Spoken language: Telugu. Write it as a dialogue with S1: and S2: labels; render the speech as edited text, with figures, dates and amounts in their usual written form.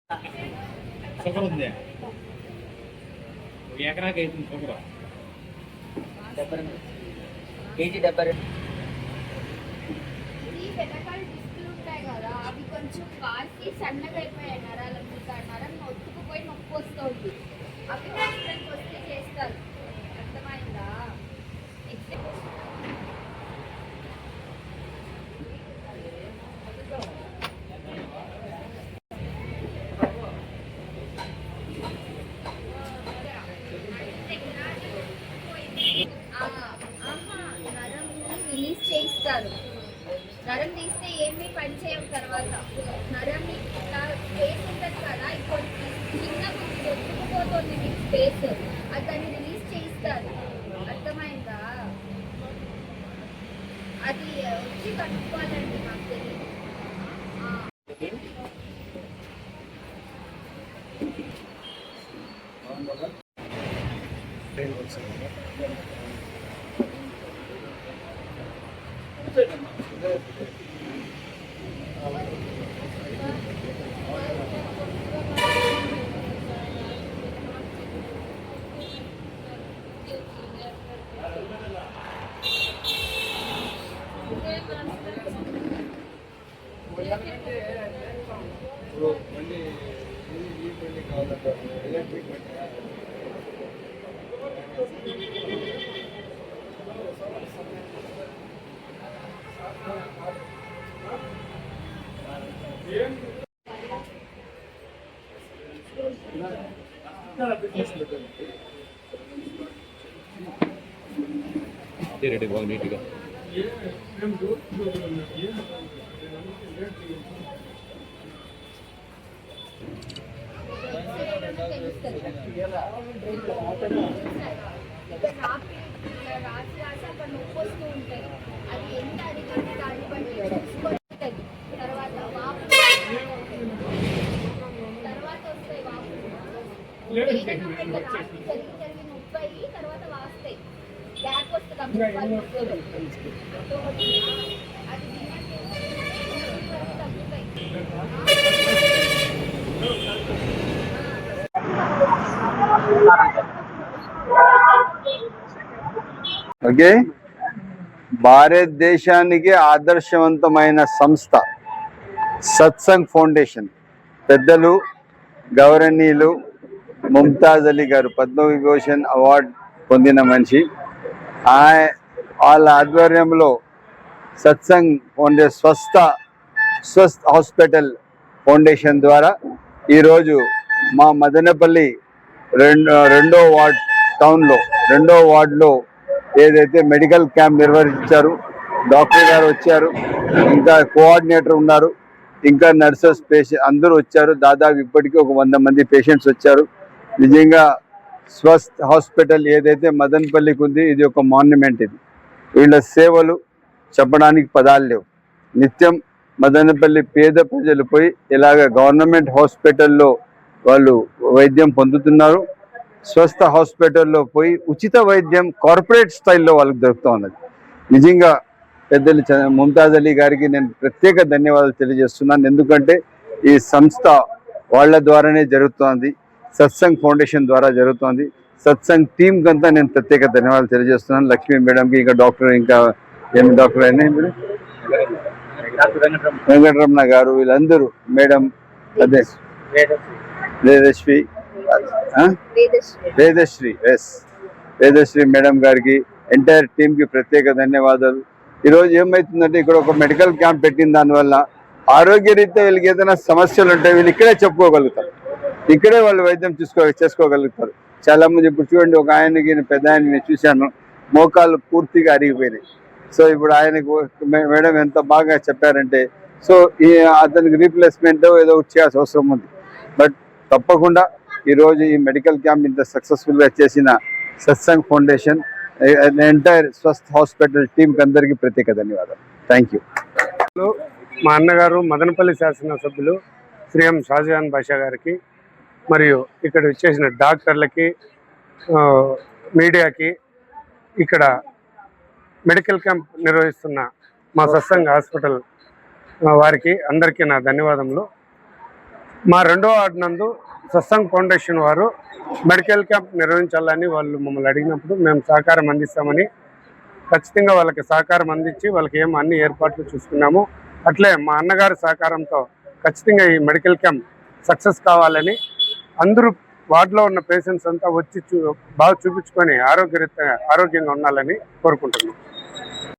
S1: షుగర్ ఉంది. ఎకరాకి అవుతుంది షుగర్
S2: 70 కేజీ 70.
S3: ఈ వెనకాల డిస్కులు ఉంటాయి కదా, అవి కొంచెం కాల్చి సన్నగా అయిపోయాయి. నరం ఒత్తుకుపోయి నొప్పి వస్తుంది. అవి హాస్పిటల్కి వస్తే చేస్తారు. అర్థమైందా? రిలీజ్ చేయిస్తారు. నరం తీస్తే ఏమీ పని చేయవు. తర్వాత నరం స్పేస్ ఉంటుంది కదా, ఇప్పుడు చిన్న కొట్టుకుపోతుంది మీకు స్పేస్, అది దాన్ని రిలీజ్ చేయిస్తారు. అర్థమైందా? అది వచ్చి కట్టుకోవాలండి, మాకు తెలియదు.
S1: రెడీ బాగా నీట్గా
S3: రాసి అక్కడ నొప్పి వస్తూ ఉంటాయి. అది ఎంత అడిగితే దాన్ని బట్టి చూసుకుంటుంది. తర్వాత వస్తాయి వాపులు. జరిగి నొప్పి అయ్యి తర్వాత వాస్తాయి. బ్యాక్ వస్తుంది. అది
S4: ఓకే, భారతదేశానికి ఆదర్శవంతమైన సంస్థ సత్సంగ్ ఫౌండేషన్. పెద్దలు గౌరవనీయులు ముంతాజ్ అలీ గారు పద్మవిభూషణ్ అవార్డు పొందిన మనిషి. వాళ్ళ ఆధ్వర్యంలో సత్సంగ్ ఫౌండేషన్ స్వస్థ హాస్పిటల్ ఫౌండేషన్ ద్వారా ఈరోజు మా మదనపల్లి రెండో వార్డ్ టౌన్లో 2వ వార్డులో ఏదైతే మెడికల్ క్యాంప్ నిర్వహించారు. డాక్టర్ గారు వచ్చారు, ఇంకా కోఆర్డినేటర్ ఉన్నారు, ఇంకా నర్సెస్, పేషెంట్ అందరూ వచ్చారు. దాదాపు ఇప్పటికీ ఒక 100 మంది పేషెంట్స్ వచ్చారు. నిజంగా స్వస్థ్ హాస్పిటల్ ఏదైతే మదనపల్లికి ఉంది, ఇది ఒక మాన్యుమెంట్. ఇది వీళ్ళ సేవలు చెప్పడానికి పదాలు లేవు. నిత్యం మదనపల్లి పేద ప్రజలు పోయి ఇలాగ గవర్నమెంట్ హాస్పిటల్లో వాళ్ళు వైద్యం పొందుతున్నారు. స్వస్థ హాస్పిటల్లో పోయి ఉచిత వైద్యం కార్పొరేట్ స్టైల్లో వాళ్ళకి దొరుకుతూ ఉన్నది. నిజంగా పెద్దలు ముంతాజ్ అలీ గారికి నేను ప్రత్యేక ధన్యవాదాలు తెలియజేస్తున్నాను. ఎందుకంటే ఈ సంస్థ వాళ్ళ ద్వారానే జరుగుతోంది, సత్సంగ్ ఫౌండేషన్ ద్వారా జరుగుతోంది. సత్సంగ్ టీంకి అంతా నేను ప్రత్యేక ధన్యవాదాలు తెలియజేస్తున్నాను. లక్ష్మీ మేడంకి, ఇంకా డాక్టర్, ఇంకా ఏమి డాక్టర్ అయినా మీరు వెంకటరమణ గారు, వీళ్ళందరూ మేడం, అదే వేదశ్రీ మేడం గారికి, ఎంటైర్ టీంకి ప్రత్యేక ధన్యవాదాలు. ఈరోజు ఏమవుతుందంటే ఇక్కడ ఒక మెడికల్ క్యాంప్ పెట్టిన దానివల్ల ఆరోగ్యరీత్యా వీళ్ళకి ఏదైనా సమస్యలు ఉంటే వీళ్ళు ఇక్కడే చెప్పుకోగలుగుతారు, ఇక్కడే వాళ్ళు వైద్యం చేసుకోగలుగుతారు. చాలా మంది ఇప్పుడు చూడండి, ఒక ఆయనకి పెద్ద ఆయనని చూశాను, మోకాళ్ళు పూర్తిగా అరిగిపోయినాయి. సో ఇప్పుడు ఆయనకు మేడం ఎంత బాగా చెప్పారంటే, సో అతనికి రీప్లేస్మెంట్ ఏదో చేయాల్సిన అవసరం ఉంది. బట్ తప్పకుండా ఈరోజు ఈ మెడికల్ క్యాంప్ ఇంత సక్సెస్ఫుల్గా చేసిన satsang foundation, entire Swasth hospital టీంకి అందరికీ ప్రత్యేక ధన్యవాదాలు. Thank you.
S5: మా అన్నగారు మదనపల్లి శాసనసభ్యులు శ్రీ ఎం షాజహాన్ బాషా గారికి, మరియు ఇక్కడ వచ్చేసిన డాక్టర్లకి, మీడియాకి, ఇక్కడ మెడికల్ క్యాంప్ నిర్వహిస్తున్న మా సత్సంగ్ హాస్పిటల్ వారికి అందరికీ నా ధన్యవాదములు. మా 2వ వార్డు నందు సత్సంగ్ ఫౌండేషన్ వారు మెడికల్ క్యాంప్ నిర్వహించాలని వాళ్ళు మమ్మల్ని అడిగినప్పుడు మేము సహకారం అందిస్తామని ఖచ్చితంగా వాళ్ళకి సహకారం అందించి వాళ్ళకి అన్ని ఏర్పాట్లు చూసుకున్నాము. అట్లే మా అన్నగారి సహకారంతో ఖచ్చితంగా ఈ మెడికల్ క్యాంప్ సక్సెస్ కావాలని అందరూ వార్డులో ఉన్న పేషెంట్స్ అంతా వచ్చి బాగా చూపించుకొని ఆరోగ్యంగా ఉండాలని కోరుకుంటున్నాం.